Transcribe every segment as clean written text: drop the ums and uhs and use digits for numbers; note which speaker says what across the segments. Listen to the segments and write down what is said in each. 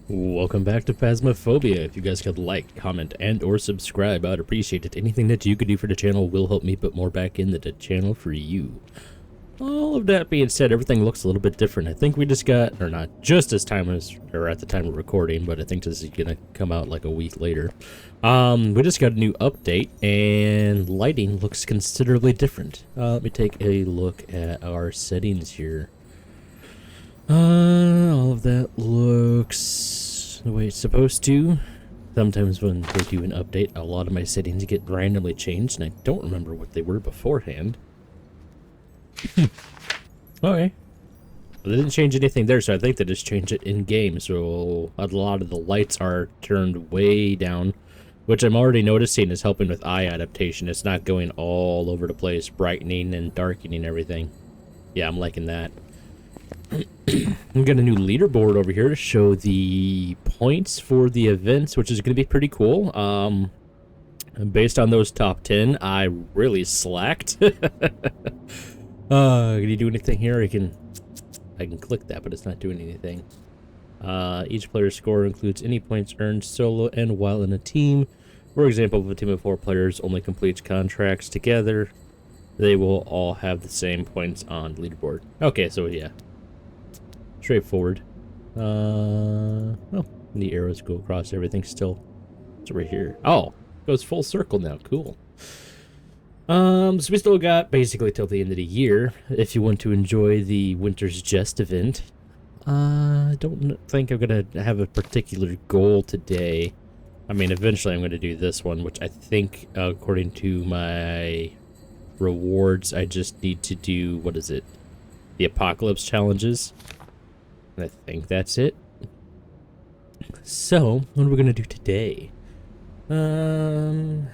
Speaker 1: Welcome back to Phasmophobia. If you guys could like, comment, and or subscribe, I'd appreciate it. Anything that you could do for the channel will help me put more back into the channel for you. All of that being said, everything looks a little bit different. I think we just got, or not just as time as, or at the time of recording, but I think this is gonna come out like a week later. We just got a new update, and lighting looks considerably different. Let me take a look at our settings here. All of that looks the way it's supposed to. Sometimes when they do an update, a lot of my settings get randomly changed, and I don't remember what they were beforehand. Okay. Well, they didn't change anything there, so I think they just changed it in-game, so a lot of the lights are turned way down, which I'm already noticing is helping with eye adaptation. It's not going all over the place, brightening and darkening everything. Yeah, I'm liking that. We got a new leaderboard over here to show the points for the events, which is going to be pretty cool. Based on those top 10, I really slacked. Can you do anything here? I can click that, but it's not doing anything. Each player's score includes any points earned solo and while in a team. For example, if a team of 4 players only completes contracts together, they will all have the same points on the leaderboard. Okay, so yeah. Straightforward. Oh, the arrows go across everything still. It's right here. Oh, goes full circle now. Cool. So we still got basically till the end of the year if you want to enjoy the Winter's Jest event. I don't think I'm gonna have a particular goal today. I mean, eventually I'm gonna do this one, which I think, according to my rewards, I just need to do, what is it? The Apocalypse challenges. I think that's it. So, what are we gonna do today? Our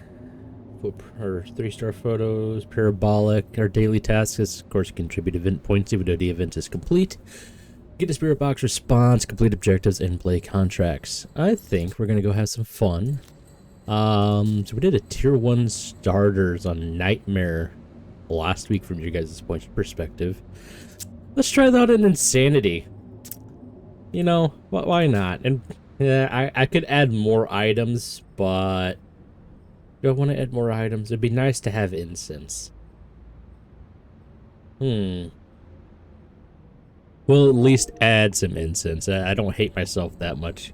Speaker 1: 3-star photos, parabolic, our daily tasks is, of course, contribute event points even though the event is complete. Get a spirit box response, complete objectives, and play contracts. I think we're gonna go have some fun. So we did a tier 1 starters on Nightmare last week from your guys' point of perspective. Let's try that in Insanity. You know, why not? And yeah, I could add more items, but do I want to add more items? It'd be nice to have incense. We'll at least add some incense. I don't hate myself that much.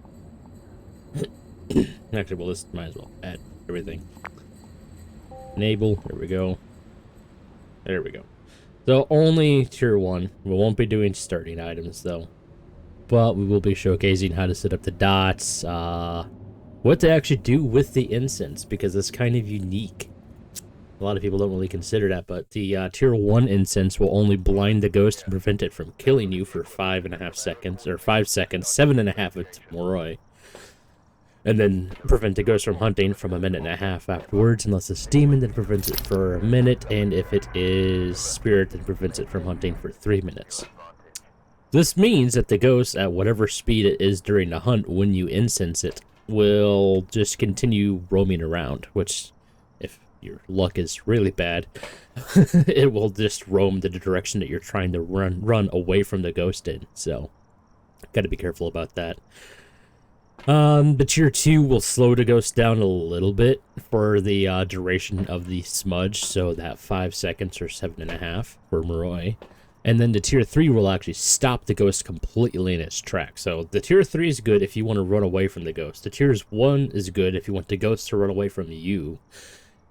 Speaker 1: Actually, well, this might as well add everything. Enable. There we go. There we go. So only tier 1. We won't be doing starting items though. But we will be showcasing how to set up the dots, what to actually do with the incense, because it's kind of unique. A lot of people don't really consider that, but the tier 1 incense will only blind the ghost and prevent it from killing you for 5.5 seconds, or 5 seconds, 7.5 if it's Moroi. And then prevent the ghost from hunting from 1.5 minutes afterwards, unless it's demon, then prevents it for 1 minute, and if it is spirit, then prevents it from hunting for 3 minutes. This means that the ghost, at whatever speed it is during the hunt when you incense it, will just continue roaming around, which, if your luck is really bad, it will just roam the direction that you're trying to run away from the ghost in, so gotta be careful about that. The tier 2 will slow the ghost down a little bit for the duration of the smudge, so that 5 seconds or 7.5 for Moroi. And then the tier 3 will actually stop the ghost completely in its tracks. So the tier 3 is good if you want to run away from the ghost. The tier 1 is good if you want the ghost to run away from you.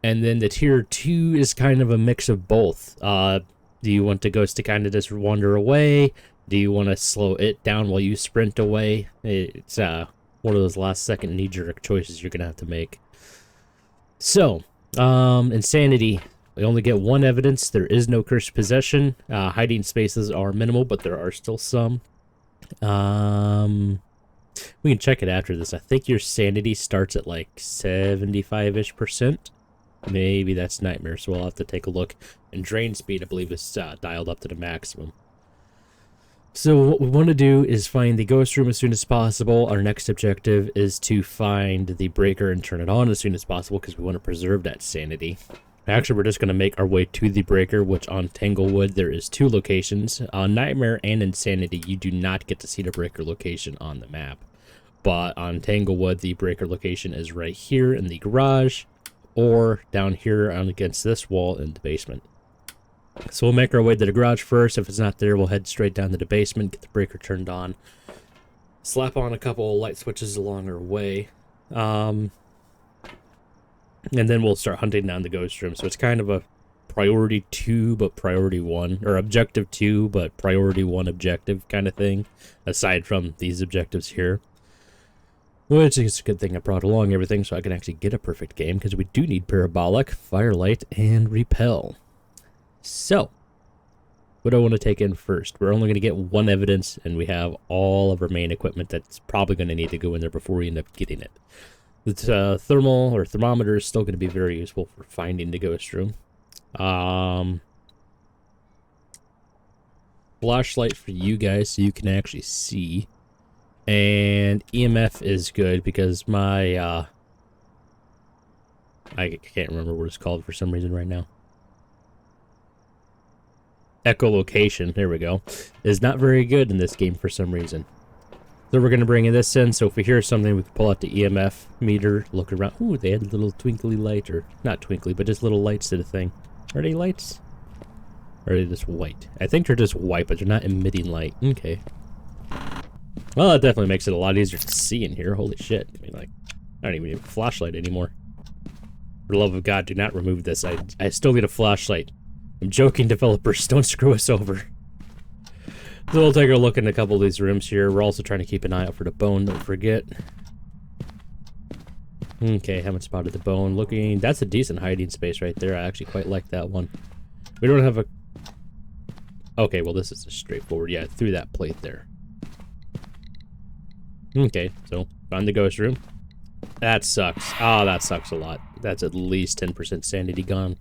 Speaker 1: And then the tier 2 is kind of a mix of both. Do you want the ghost to kind of just wander away? Do you want to slow it down while you sprint away? It's one of those last second knee-jerk choices you're going to have to make. So, Insanity. We only get 1 evidence. There is no cursed possession. Hiding spaces are minimal, but there are still some. We can check it after this. I think your sanity starts at like 75-ish%. Maybe that's Nightmare, so we'll have to take a look. And drain speed, I believe, is dialed up to the maximum. So what we want to do is find the ghost room as soon as possible. Our next objective is to find the breaker and turn it on as soon as possible because we want to preserve that sanity. Actually, we're just going to make our way to the breaker, which on Tanglewood, there is 2 locations. On Nightmare and Insanity, you do not get to see the breaker location on the map. but on Tanglewood, the breaker location is right here in the garage, or down here on against this wall in the basement. So we'll make our way to the garage first. If it's not there, we'll head straight down to the basement, get the breaker turned on, slap on a couple of light switches along our way, and then we'll start hunting down the ghost room. So it's kind of a priority 2 but priority 1, or objective 2 but priority 1 objective kind of thing, aside from these objectives here. Which is a good thing I brought along everything so I can actually get a perfect game, because we do need parabolic, firelight, and repel. So, what do I want to take in first? We're only going to get one evidence, and we have all of our main equipment that's probably going to need to go in there before we end up getting it. The thermal or thermometer is still going to be very useful for finding the ghost room. Flashlight for you guys so you can actually see. And EMF is good because my, I can't remember what it's called for some reason right now. Echolocation, there we go, is not very good in this game for some reason. So we're going to bring this in, so if we hear something, we can pull out the EMF meter, look around. Ooh, they had a little twinkly light, or not twinkly, but just little lights to the thing. Are they lights? Or are they just white? I think they're just white, but they're not emitting light. Okay. Well, that definitely makes it a lot easier to see in here. Holy shit. I mean, like, I don't even need a flashlight anymore. For the love of God, do not remove this. I still need a flashlight. I'm joking, developers. Don't screw us over. So we'll take a look in a couple of these rooms here. We're also trying to keep an eye out for the bone, don't forget. Okay, haven't spotted the bone. Looking, that's a decent hiding space right there. I actually quite like that one. We don't have a... Okay, well this is a straightforward. Yeah, through that plate there. Okay, so found the ghost room. That sucks. Oh, that sucks a lot. That's at least 10% sanity gone.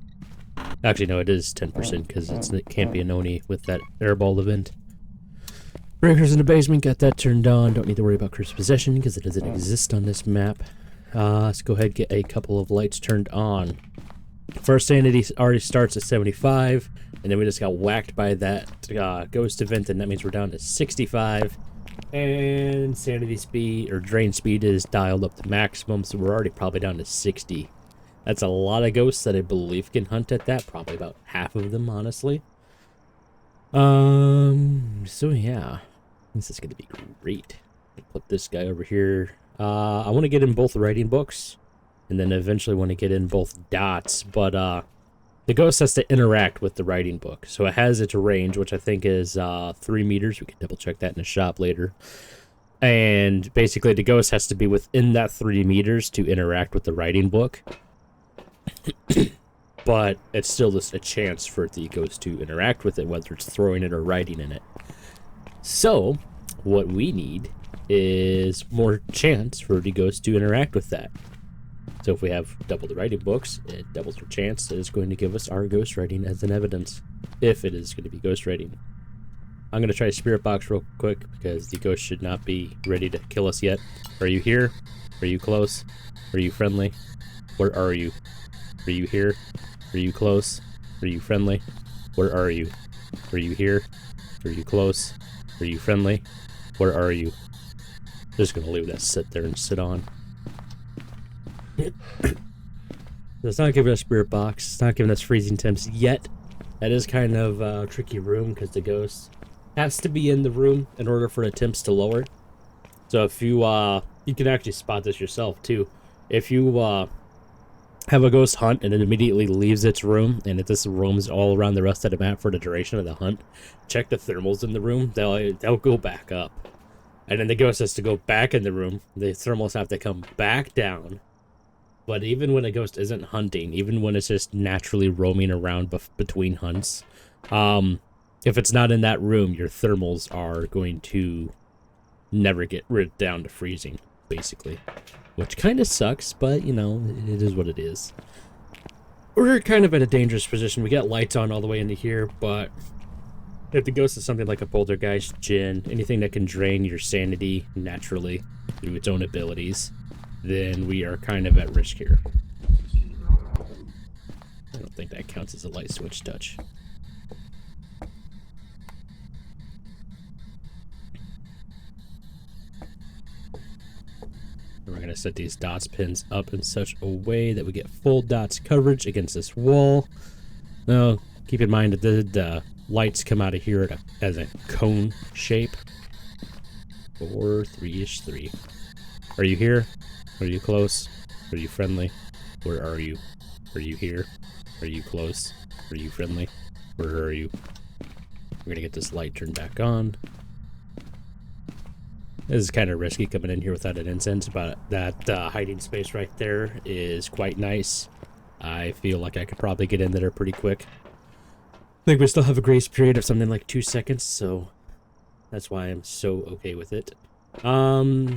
Speaker 1: Actually, no, it is 10% because it can't be an Oni with that airball event. Breakers in the basement, got that turned on. Don't need to worry about cursed possession because it doesn't exist on this map. Let's go ahead and get a couple of lights turned on. First sanity already starts at 75, and then we just got whacked by that ghost event, and that means we're down to 65. And sanity speed, or drain speed, is dialed up to maximum, so we're already probably down to 60. That's a lot of ghosts that I believe can hunt at that. Probably about half of them, honestly. So yeah. This is going to be great. Put this guy over here. I want to get in both writing books, and then eventually want to get in both dots, but the ghost has to interact with the writing book. So it has its range, which I think is 3 meters. We can double check that in the shop later. And basically the ghost has to be within that 3 meters to interact with the writing book. But it's still just a chance for the ghost to interact with it, whether it's throwing it or writing in it. So what we need is more chance for the ghost to interact with that. So if we have double the writing books, it doubles our chance. It is going to give us our ghost writing as an evidence, if it is going to be ghost writing. I'm going to try spirit box real quick because the ghost should not be ready to kill us yet. Are you here? Are you close? Are you friendly? Where are you? Are you here? Are you close? Are you friendly? Where are you? Are you here? Are you close? Are you friendly? Where are you? Just gonna leave that sit there and sit on. It's not giving us spirit box. It's not giving us freezing temps yet. That is kind of a tricky room because the ghost has to be in the room in order for the temps to lower. So if you you can actually spot this yourself too. If you have a ghost hunt and it immediately leaves its room and it just roams all around the rest of the map for the duration of the hunt, check the thermals in the room. They'll go back up. And then the ghost has to go back in the room. The thermals have to come back down. But even when a ghost isn't hunting, even when it's just naturally roaming around between hunts, if it's not in that room, your thermals are going to never get rid down to freezing, basically. Which kind of sucks, but, you know, it is what it is. We're kind of in a dangerous position. We got lights on all the way into here, but if the ghost is something like a poltergeist, djinn, anything that can drain your sanity naturally through its own abilities, then we are kind of at risk here. I don't think that counts as a light switch touch. set these dots pins up in such a way that we get full dots coverage against this wall. Now, keep in mind that the lights come out of here as a cone shape. 4, 3-ish, 3. Are you here? Are you close? Are you friendly? Where are you? Are you here? Are you close? Are you friendly? Where are you? We're gonna get this light turned back on. This is kind of risky coming in here without an incense, but that hiding space right there is quite nice. I feel like I could probably get in there pretty quick. I think we still have a grace period of something like 2 seconds, so that's why I'm so okay with it.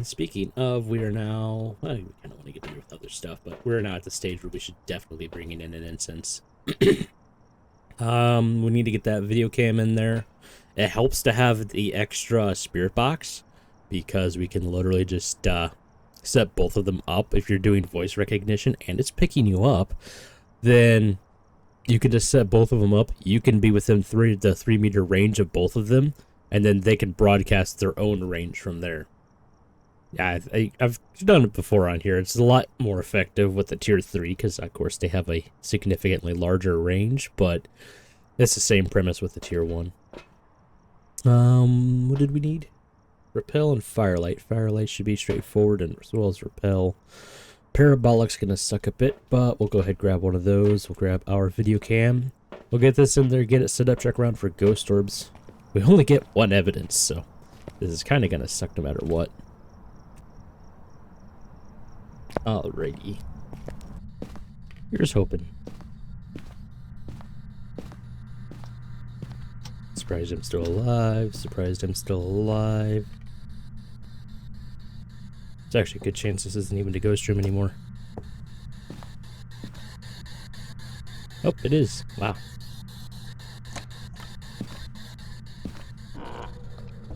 Speaker 1: Speaking of, we are now, well, we kind of want to get in with other stuff, but we're now at the stage where we should definitely be bringing in an incense. We need to get that video cam in there. It helps to have the extra spirit box because we can literally just set both of them up. If you're doing voice recognition and it's picking you up, then you can just set both of them up. You can be within the 3 meter range of both of them, and then they can broadcast their own range from there. Yeah, I've done it before on here. It's a lot more effective with the tier 3 because, of course, they have a significantly larger range, but it's the same premise with the tier 1. What did we need? Repel and Firelight. Firelight should be straightforward, and as well as Repel. Parabolic's gonna suck a bit, but we'll go ahead and grab one of those. We'll grab our video cam. We'll get this in there, get it set up, check around for ghost orbs. We only get 1 evidence, so this is kind of gonna suck no matter what. Alrighty. Here's hoping. Surprised I'm still alive. Surprised I'm still alive. It's actually a good chance this isn't even a ghost room anymore. Oh, it is. Wow.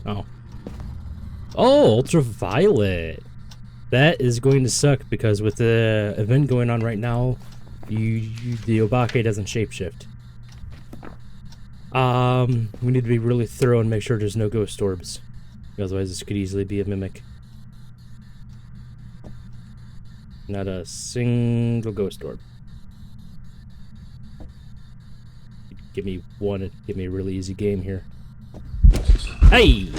Speaker 1: Oh. Oh, ultraviolet. That is going to suck because with the event going on right now, the Obake doesn't shapeshift. We need to be really thorough and make sure there's no ghost orbs. Otherwise, this could easily be a mimic. Not a single ghost orb. Give me one and give me a really easy game here. Hey!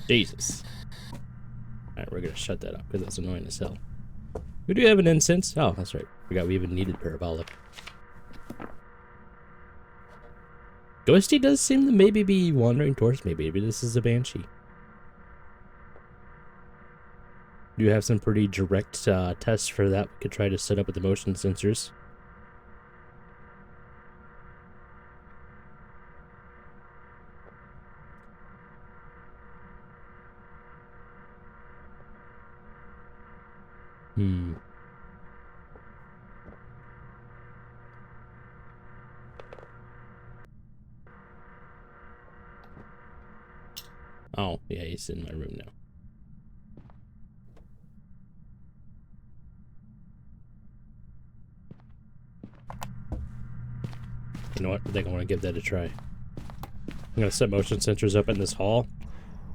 Speaker 1: Jesus. Alright, we're gonna shut that up because that's annoying as hell. We do have an incense. Oh, that's right. Forgot we even needed parabolic. Ghosty does seem to maybe be wandering towards me. Maybe this is a banshee. Do you have some pretty direct tests for that? We could try to set up with the motion sensors. Oh, yeah, he's in my room now. You know what? I think I want to give that a try. I'm going to set motion sensors up in this hall.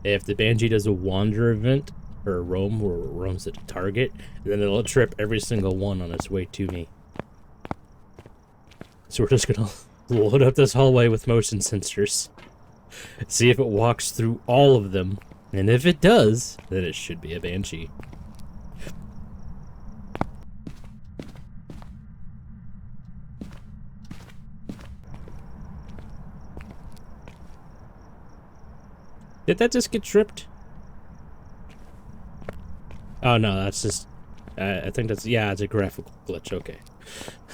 Speaker 1: If the Banshee does a wander event, or a roam, where it roams at a target, then it'll trip every single one on its way to me. So we're just going to load up this hallway with motion sensors. See if it walks through all of them. And if it does, then it should be a Banshee. Did that just get tripped? Oh no, that's just... I think that's... Yeah, it's a graphical glitch, okay.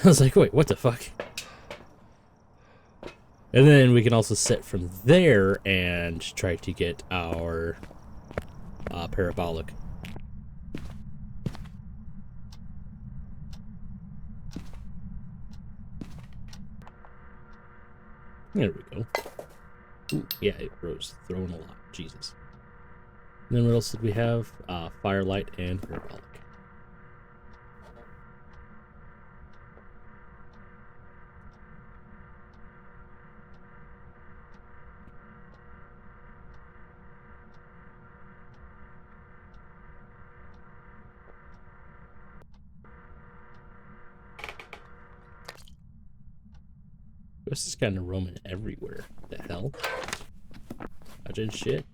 Speaker 1: I was like, wait, what the fuck? And then we can also set from there and try to get our parabolic. There we go. Ooh, yeah, it was thrown a lot. Jesus. And then what else did we have? Firelight and parabolic. ghost is kind of roaming everywhere. The hell? Dodging shit.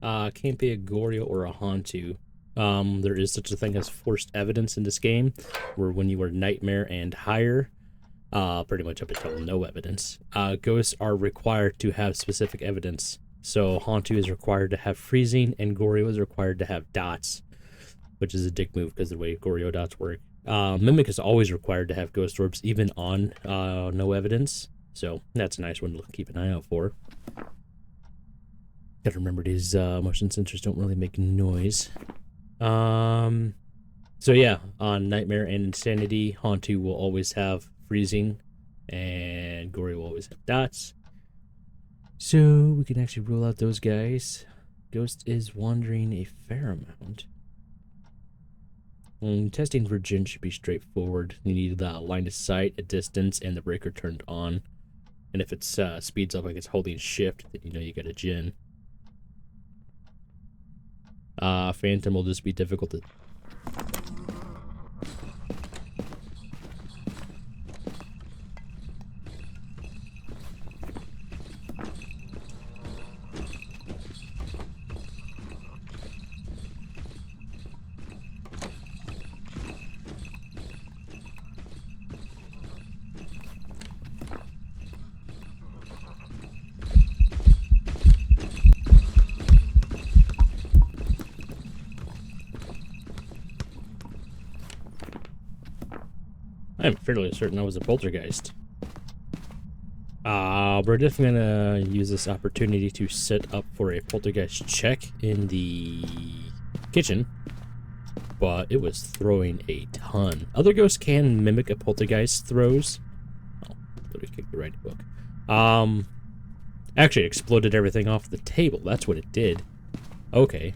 Speaker 1: Can't be a Goryo or a Hantu. There is such a thing as forced evidence in this game, where when you are Nightmare and higher, pretty much up until no evidence, ghosts are required to have specific evidence. So Hantu is required to have freezing, and Goryo is required to have dots, which is a dick move because of the way Goryo dots work. Mimic is always required to have ghost orbs, even on no evidence. So that's a nice one to keep an eye out for. Gotta remember these motion sensors don't really make noise. So yeah, on Nightmare and Insanity, Hantu will always have freezing, and Gory will always have dots. So we can actually rule out those guys. Ghost is wandering a fair amount. Testing for Jinn should be straightforward. You need the line of sight, a distance, and the breaker turned on. And if it speeds up like it's holding shift, then you know you got a Jinn. Phantom will just be difficult to... I'm fairly certain I was a poltergeist. We're definitely gonna use this opportunity to set up for a poltergeist check in the kitchen, but it was throwing a ton. Other ghosts can mimic a poltergeist throws. Oh, literally kicked the right book. Actually it exploded everything off the table. That's what it did. Okay.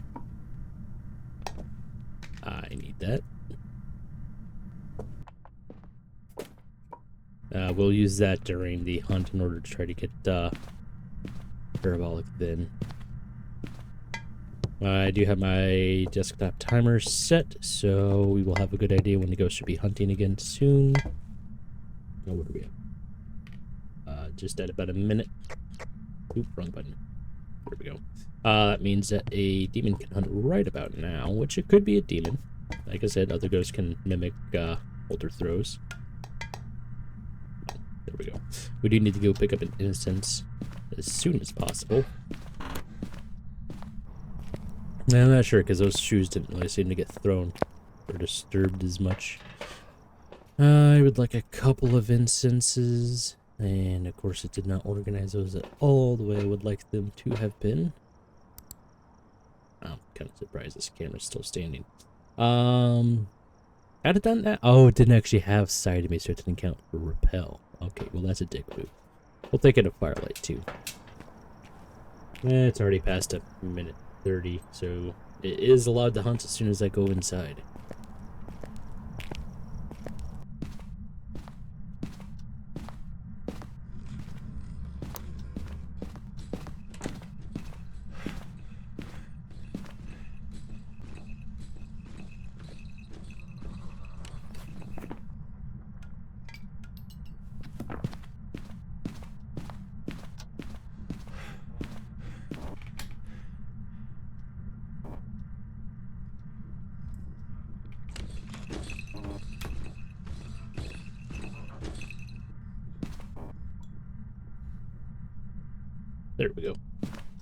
Speaker 1: I need that. We'll use that during the hunt in order to try to get parabolic then. I do have my desktop timer set, so we will have a good idea when the ghost should be hunting again soon. Oh, what are we at? Just at about a minute. Oop, wrong button. There we go. That means that a demon can hunt right about now, which it could be a demon. Like I said, other ghosts can mimic polter throws. There we go. We do need to go pick up an instance as soon as possible. I'm not sure, because those shoes didn't really seem to get thrown or disturbed as much. I would like a couple of incenses, and of course it did not organize those at all the way I would like them to have been. I'm kind of surprised this camera's still standing. Had it done that? Oh, it didn't actually have side of me, so it didn't count for repel. Okay, well that's a dick move. We'll take it a firelight too. It's already past a minute 30, so it is allowed to hunt as soon as I go inside. There we go.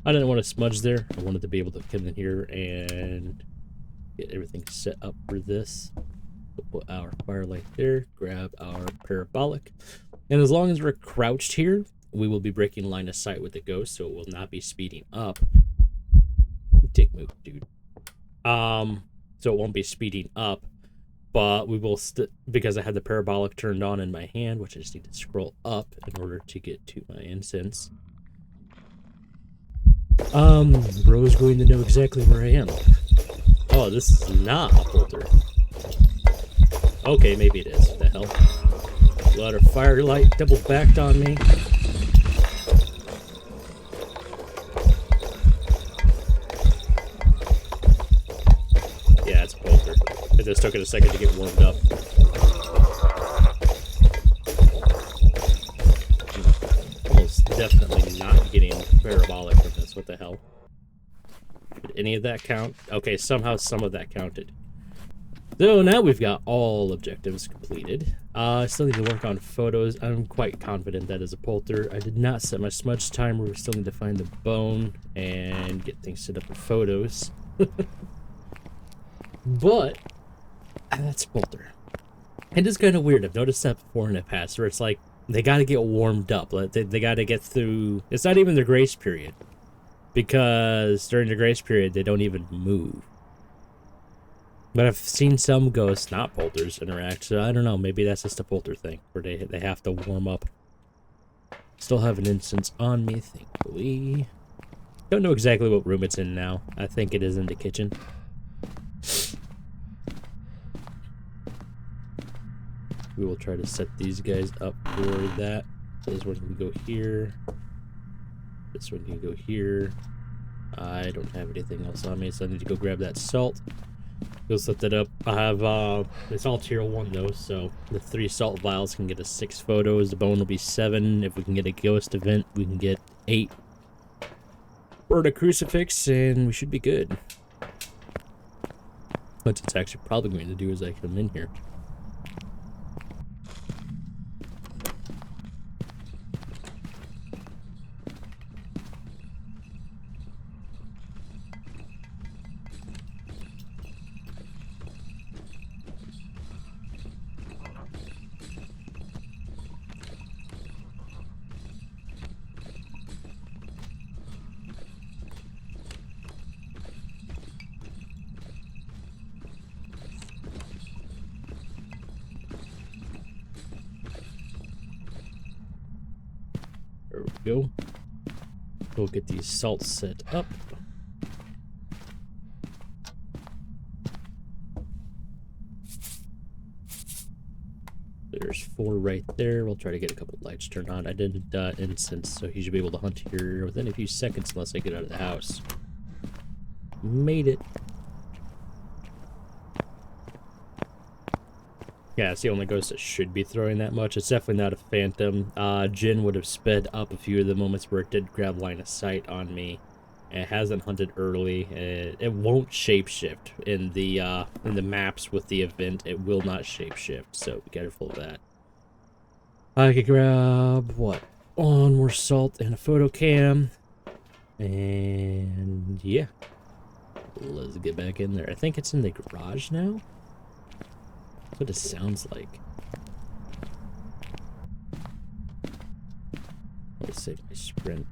Speaker 1: I didn't want to smudge there. I wanted to be able to come in here and get everything set up for this. We'll put our firelight there, grab our parabolic. And as long as we're crouched here, we will be breaking line of sight with the ghost, so it will not be speeding up. Dick move, dude. So it won't be speeding up, but we will, because I had the parabolic turned on in my hand, which I just need to scroll up in order to get to my incense. Bro's going to know exactly where I am. Oh, this is not a filter. Okay, maybe it is. What the hell? A lot of firelight double backed on me. Yeah, it's a filter. It just took it a second to get warmed up. definitely not getting parabolic from this. What the hell? Did any of that count? Okay, somehow some of that counted. So now we've got all objectives completed. I still need to work on photos. I'm quite confident that is a polter. I did not set my smudge timer. We still need to find the bone and get things set up for photos. But that's polter. It is kind of weird. I've noticed that before in the past, where it's like they got to get warmed up. They got to get through. It's not even their grace period, because during the grace period they don't even move. But I've seen some ghosts, not polters, interact, so I don't know, maybe that's just a polter thing, where they have to warm up. Still have an instance on me, thankfully. Don't know exactly what room it's in now. I think it is in the kitchen. We will try to set these guys up for that. So this one can go here. This one can go here. I don't have anything else on me, so I need to go grab that salt. Go set that up. I have, it's all tier 1 though, so the 3 salt vials can get us 6 photos. The bone will be 7. If we can get a ghost event, we can get 8. Burn a crucifix, and we should be good. What it's actually probably going to do is I come in here. There we go. We'll get these salts set up. There's 4 right there. We'll try to get a couple lights turned on. I didn't incense, so he should be able to hunt here within a few seconds unless I get out of the house. Made it. Yeah, it's the only ghost that should be throwing that much. It's definitely not a phantom. Jin would have sped up a few of the moments where it did grab line of sight on me. It hasn't hunted early. It won't shapeshift in the maps with the event. It will not shapeshift, so be careful of that. I could grab what? 1 more salt and a photo cam, and yeah, let's get back in there. I think it's in the garage now. That's what it sounds like. Let's save my sprint.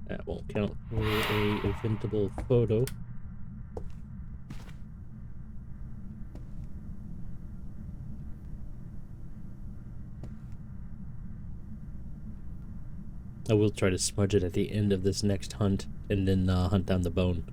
Speaker 1: That won't count for a eventable photo. I will try to smudge it at the end of this next hunt, and then hunt down the bone.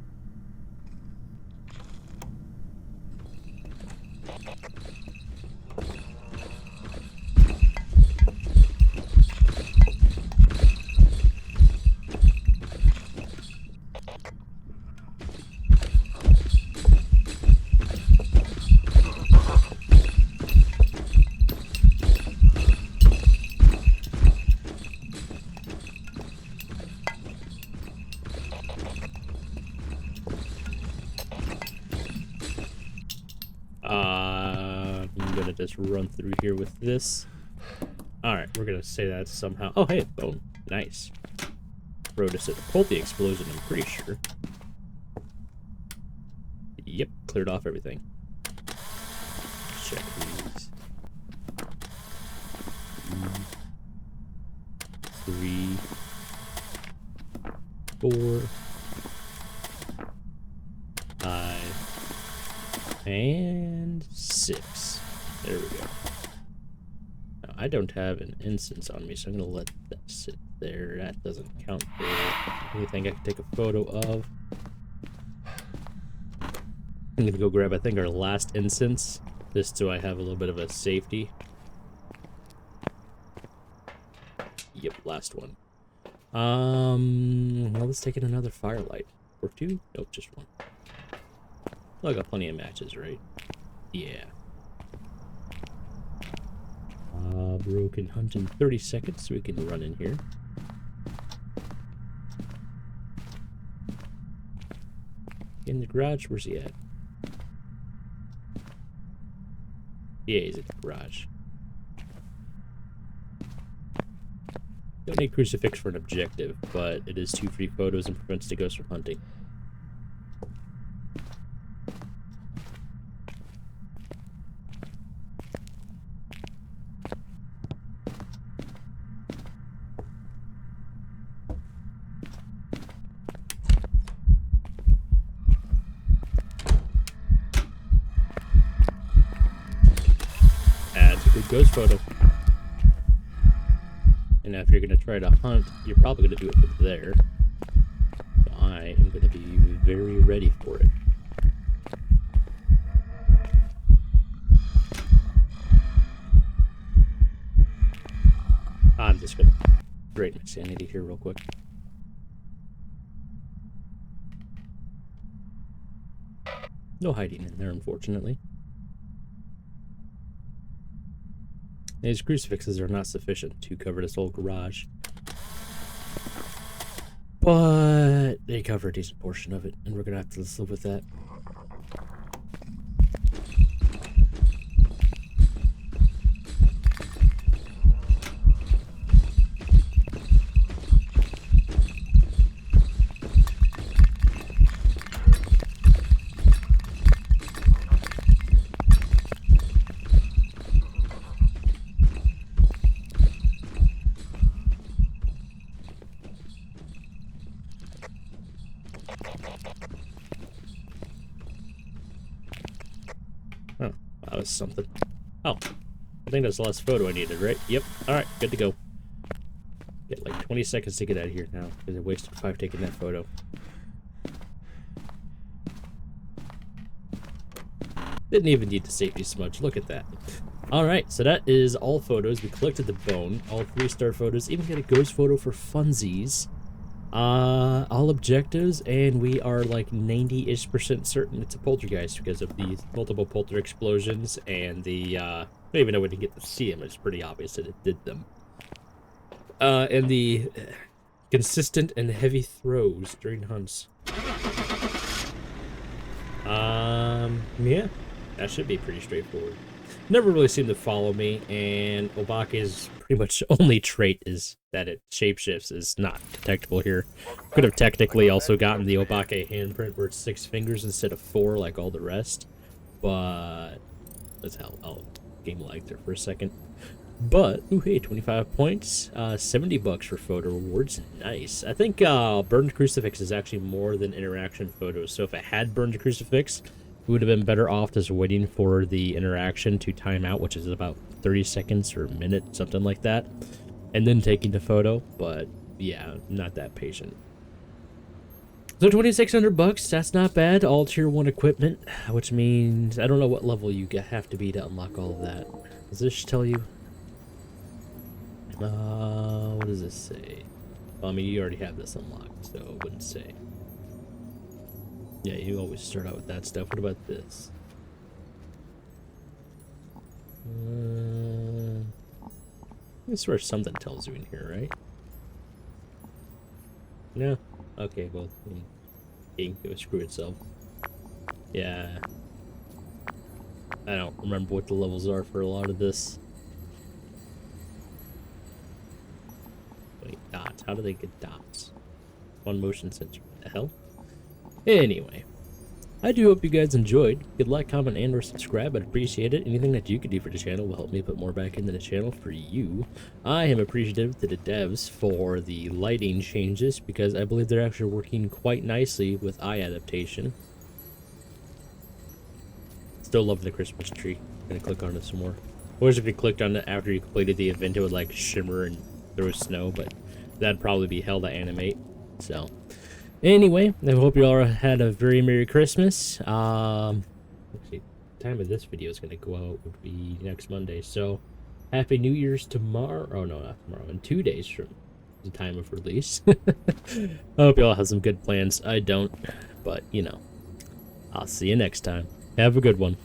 Speaker 1: I'm gonna just run through here with this. Alright, we're gonna say that somehow. Oh, hey, bone. Nice. Wrote us at the explosion, I'm pretty sure. Yep, cleared off everything. Check these. 3, 4, 5, and 6. There we go. Now, I don't have an instance on me, so I'm gonna let that sit there. That doesn't count for anything I can take a photo of. I'm gonna go grab, I think, our last instance, just so I have a little bit of a safety. Yep, last one. Well, let's take in another firelight. Or two? Nope, just one. Well, I got plenty of matches, right? Yeah. Bro can hunt in 30 seconds, so we can run in here. In the garage? Where's he at? Yeah, he's at the garage. Don't need crucifix for an objective, but it is 2 free photos and prevents the ghost from hunting. That's a good ghost photo. And now if you're going to try to hunt, you're probably going to do it from there. So I am going to be very ready for it. I'm just going to drain my sanity here real quick. No hiding in there, unfortunately. These crucifixes are not sufficient to cover this whole garage. But they cover a decent portion of it, and we're gonna have to live with that. Oh, that was something. Oh, I think that's the last photo I needed, right? Yep. Alright, good to go. Get like 20 seconds to get out of here now, because I wasted 5 taking that photo. Didn't even need the safety smudge. Look at that. Alright, so that is all photos. We collected the bone, all 3-star photos, even get a ghost photo for funsies. All objectives, and we are like 90-ish% certain it's a poltergeist because of the multiple polter explosions and the, I don't even know when to get to see him. It's pretty obvious that it did them. And the consistent and heavy throws during hunts. Yeah, that should be pretty straightforward. Never really seemed to follow me, and Obake's pretty much only trait is that it shapeshifts is not detectable here. Could have technically also gotten the Obake handprint where it's 6 fingers instead of 4 like all the rest, but let's hell, I'll game lag there for a second. But, ooh, hey, 25 points, 70 bucks for photo rewards, nice. I think burned crucifix is actually more than interaction photos, so if it had burned crucifix, we would have been better off just waiting for the interaction to time out, which is about 30 seconds or a minute, something like that, and then taking the photo, but yeah, not that patient. So 2,600 bucks, that's not bad. All tier 1 equipment, which means I don't know what level you have to be to unlock all of that. Does this tell you? What does this say? Well, I mean, you already have this unlocked, so it wouldn't say. Yeah, you always start out with that stuff. What about this? I swear something tells you in here, right? No? Okay, well, it can go screw itself. Yeah. I don't remember what the levels are for a lot of this. Wait, dots. How do they get dots? One motion sensor. What the hell? Anyway, I do hope you guys enjoyed. If you could like, comment, and or subscribe, I'd appreciate it. Anything that you could do for the channel will help me put more back into the channel for you. I am appreciative to the devs for the lighting changes because I believe they're actually working quite nicely with eye adaptation. Still love the Christmas tree. I'm gonna click on it some more. Whereas if you clicked on it after you completed the event, it would like shimmer and throw snow, but that'd probably be hell to animate. So anyway, I hope you all had a very Merry Christmas. Let's see, the time of this video is going to go out would be next Monday. So, Happy New Year's tomorrow. Oh, no, not tomorrow. In 2 days from in time of release. I hope you all have some good plans. I don't, but, you know, I'll see you next time. Have a good one.